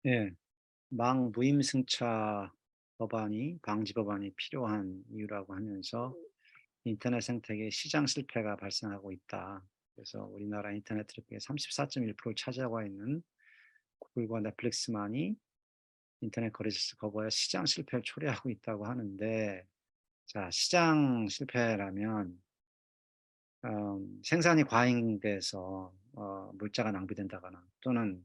예. 망무임승차 법안이 방지 법안이 필요한 이유라고 하면서 인터넷 생태계 시장 실패가 발생하고 있다. 그래서 우리나라 인터넷 트래픽의 34.1%를 차지하고 있는 구글과 넷플릭스만이 인터넷 거래질서 거부하여 시장 실패를 초래하고 있다고 하는데, 자, 시장 실패라면 생산이 과잉돼서 물자가 낭비된다거나, 또는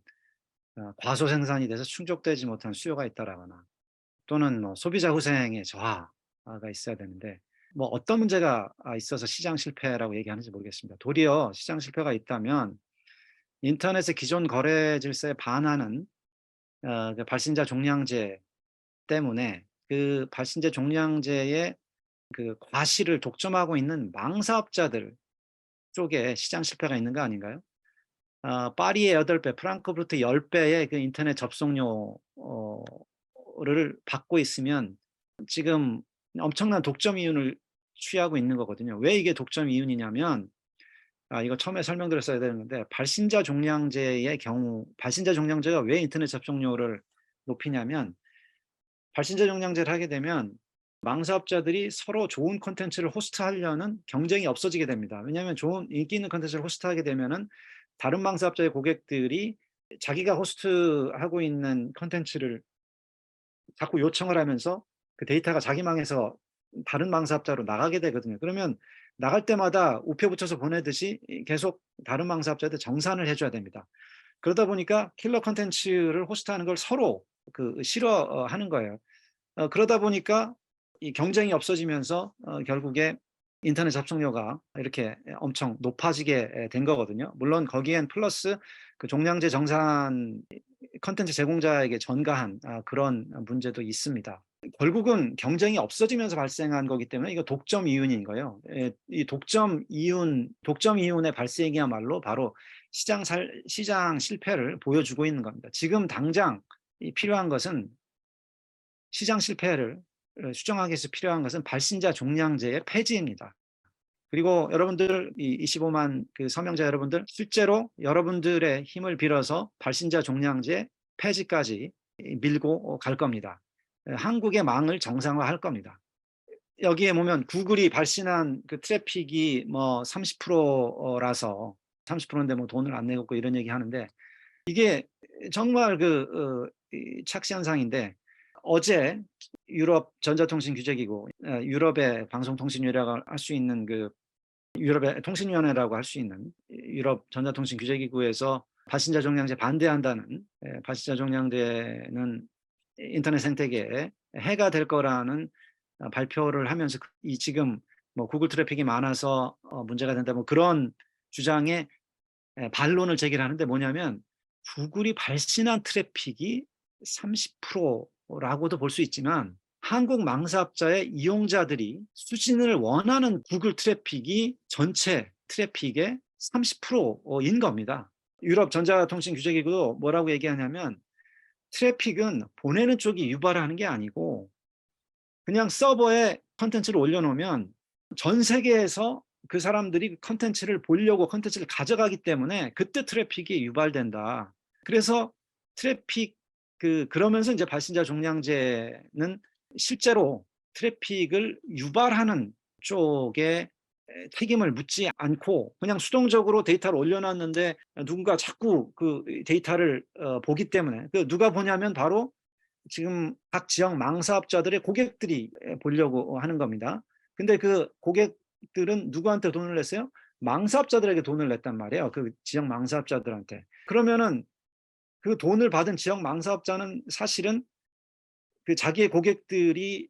과소 생산이 돼서 충족되지 못한 수요가 있다라거나, 또는 뭐 소비자 후생의 저하가 있어야 되는데, 뭐 어떤 문제가 있어서 시장 실패라고 얘기하는지 모르겠습니다. 도리어 시장 실패가 있다면 인터넷의 기존 거래 질서에 반하는 그 발신자 종량제 때문에, 그 발신자 종량제의 그 과실을 독점하고 있는 망사업자들 쪽에 시장 실패가 있는 거 아닌가요? 파리의 8배, 프랑크푸르트 10배의 그 인터넷 접속료 를 받고 있으면 지금 엄청난 독점 이윤을 취하고 있는 거거든요. 왜 이게 독점 이윤이냐면, 이거 처음에 설명드렸어야 되는 건데, 발신자 종량제의 경우, 발신자 종량제가 왜 인터넷 접속료를 높이냐면, 발신자 종량제를 하게 되면 망사업자들이 서로 좋은 콘텐츠를 호스트하려는 경쟁이 없어지게 됩니다. 왜냐하면 좋은 인기 있는 콘텐츠를 호스트하게 되면은 다른 망사업자의 고객들이 자기가 호스트하고 있는 콘텐츠를 자꾸 요청을 하면서 그 데이터가 자기 망에서 다른 망사업자로 나가게 되거든요. 그러면 나갈 때마다 우표 붙여서 보내듯이 계속 다른 망사업자한테 정산을 해 줘야 됩니다. 그러다 보니까 킬러 콘텐츠를 호스트하는 걸 서로 싫어하는 거예요. 그러다 보니까 이 경쟁이 없어지면서 결국에 인터넷 접속료가 이렇게 엄청 높아지게 된 거거든요. 물론 거기엔 플러스 그 종량제 정산 콘텐츠 제공자에게 전가한 그런 문제도 있습니다. 결국은 경쟁이 없어지면서 발생한 거기 때문에 이거 독점 이윤인 거예요. 예, 이 독점 이윤의 발생이야말로 바로 시장 실패를 보여주고 있는 겁니다. 지금 당장 필요한 것은, 시장 실패를 수정하기 위해서 필요한 것은 발신자 종량제의 폐지입니다. 그리고 여러분들, 이 25만 그 서명자 여러분들, 실제로 여러분들의 힘을 빌어서 발신자 종량제 폐지까지 밀고 갈 겁니다. 한국의 망을 정상화할 겁니다. 여기에 보면 구글이 발신한 그 트래픽이 뭐 30%라서 30%인데 뭐 돈을 안 내고 이런 얘기 하는데, 이게 정말 착시현상인데, 어제 유럽 전자통신 규제기구, 유럽의 방송통신위원회라고 할 수 있는 그 유럽의 통신위원회라고 할 수 있는 유럽 전자통신 규제기구에서 발신자 종량제 반대한다는, 발신자 종량제는 인터넷 생태계에 해가 될 거라는 발표를 하면서, 이 지금 뭐 구글 트래픽이 많아서 문제가 된다, 뭐 그런 주장에 반론을 제기하는데, 뭐냐면 구글이 발신한 트래픽이 30%라고도 볼 수 있지만, 한국 망사업자의 이용자들이 수신을 원하는 구글 트래픽이 전체 트래픽의 30%인 겁니다. 유럽 전자통신 규제기구도 뭐라고 얘기하냐면, 트래픽은 보내는 쪽이 유발을 하는 게 아니고, 그냥 서버에 컨텐츠를 올려놓으면 전 세계에서 그 사람들이 컨텐츠를 보려고 컨텐츠를 가져가기 때문에 그때 트래픽이 유발된다. 그래서 트래픽, 그러면서 이제 발신자 종량제는 실제로 트래픽을 유발하는 쪽에 책임을 묻지 않고, 그냥 수동적으로 데이터를 올려놨는데 누군가 자꾸 그 데이터를 보기 때문에, 누가 보냐면 바로 지금 각 지역 망사업자들의 고객들이 보려고 하는 겁니다. 근데 그 고객들은 누구한테 돈을 냈어요? 망사업자들에게 돈을 냈단 말이에요. 그 지역 망사업자들한테. 그러면은 그 돈을 받은 지역 망사업자는 사실은 그 자기의 고객들이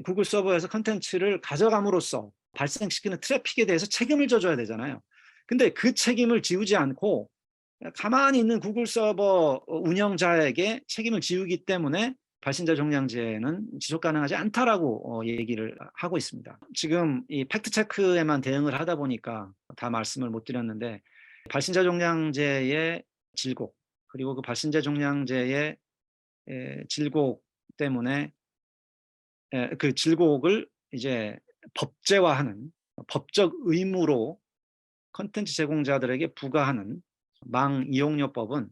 구글 서버에서 컨텐츠를 가져감으로써 발생시키는 트래픽에 대해서 책임을 져줘야 되잖아요. 근데 그 책임을 지우지 않고 가만히 있는 구글 서버 운영자에게 책임을 지우기 때문에 발신자 종량제는 지속 가능하지 않다라고 얘기를 하고 있습니다. 지금 이 팩트 체크에만 대응을 하다 보니까 다 말씀을 못 드렸는데, 발신자 종량제의 질곡, 그리고 그 발신자 종량제의 질곡 때문에, 그 질곡을 이제 법제화하는, 법적 의무로 컨텐츠 제공자들에게 부과하는 망이용료법은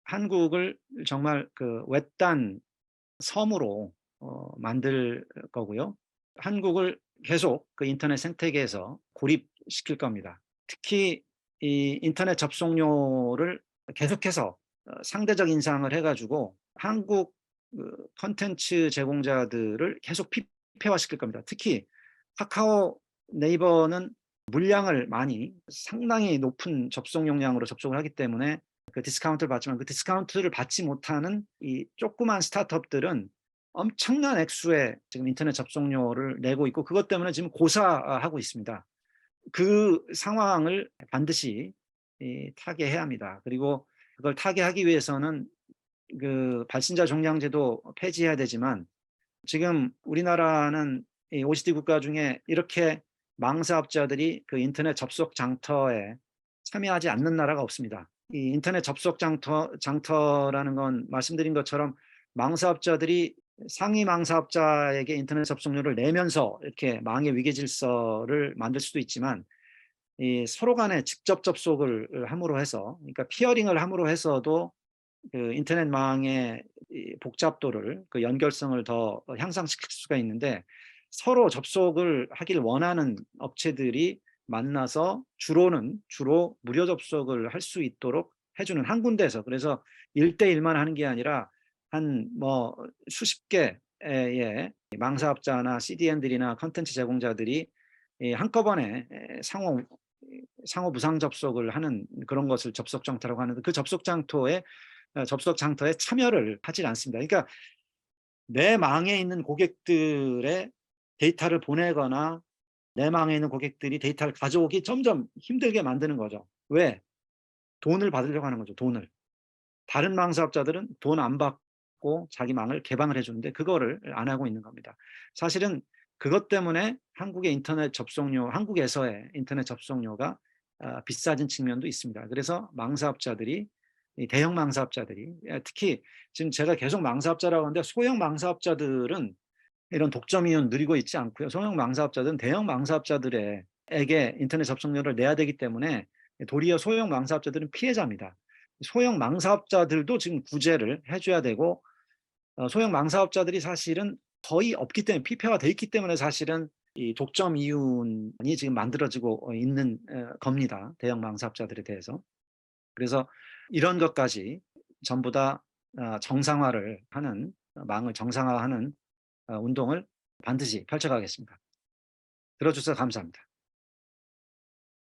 한국을 정말 그 외딴 섬으로 만들 거고요. 한국을 계속 그 인터넷 생태계에서 고립시킬 겁니다. 특히 이 인터넷 접속료를 계속해서 상대적 인상을 해 가지고 한국 그 콘텐츠 제공자들을 계속 피폐화시킬 겁니다. 특히 카카오, 네이버는 물량을 많이 상당히 높은 접속 용량으로 접속을 하기 때문에 그 디스카운트를 받지만, 그 디스카운트를 받지 못하는 이 조그만 스타트업들은 엄청난 액수의 지금 인터넷 접속료를 내고 있고, 그것 때문에 지금 고사하고 있습니다. 그 상황을 반드시 타개해야 합니다. 그리고 그걸 타개하기 위해서는 그 발신자 종량제도 폐지해야 되지만, 지금 우리나라는 이 OECD 국가 중에 이렇게 망 사업자들이 그 인터넷 접속 장터에 참여하지 않는 나라가 없습니다. 이 인터넷 접속 장터라는 건 말씀드린 것처럼 망 사업자들이 상위 망 사업자에게 인터넷 접속료를 내면서 이렇게 망의 위계 질서를 만들 수도 있지만, 이 서로 간에 직접 접속을 함으로 해서, 그러니까 피어링을 함으로 해서도 그 인터넷망의 이 복잡도를, 그 연결성을 더 향상시킬 수가 있는데, 서로 접속을 하길 원하는 업체들이 만나서 주로 무료 접속을 할 수 있도록 해 주는 한 군데에서, 그래서 1대 1만 하는 게 아니라 한 뭐 수십 개의 망사업자나 CDN들이나 콘텐츠 제공자들이 한꺼번에 상호 무상 접속을 하는 그런 것을 접속 장터라고 하는데, 그 접속 장터에 참여를 하질 않습니다. 그러니까 내 망에 있는 고객들의 데이터를 보내거나 내 망에 있는 고객들이 데이터를 가져오기 점점 힘들게 만드는 거죠. 왜? 돈을 받으려고 하는 거죠, 돈을. 다른 망 사업자들은 돈 안 받고 자기 망을 개방을 해 주는데 그거를 안 하고 있는 겁니다. 사실은 그것 때문에 한국에서의 인터넷 접속료가 비싸진 측면도 있습니다. 그래서 망 사업자들이, 이 대형 망 사업자들이, 특히 지금 제가 계속 망 사업자라고 하는데, 소형 망 사업자들은 이런 독점 이윤 누리고 있지 않고요. 소형 망 사업자들은 대형 망 사업자들에게 인터넷 접속료를 내야 되기 때문에 도리어 소형 망 사업자들은 피해자입니다. 소형 망 사업자들도 지금 구제를 해 줘야 되고, 소형 망 사업자들이 사실은 거의 없기 때문에, 피폐화돼 있기 때문에 사실은 이 독점 이윤이 지금 만들어지고 있는 겁니다, 대형 망 사업자들에 대해서. 그래서 이런 것까지 전부 다 정상화를 하는, 망을 정상화하는 운동을 반드시 펼쳐가겠습니다. 들어 주셔서 감사합니다.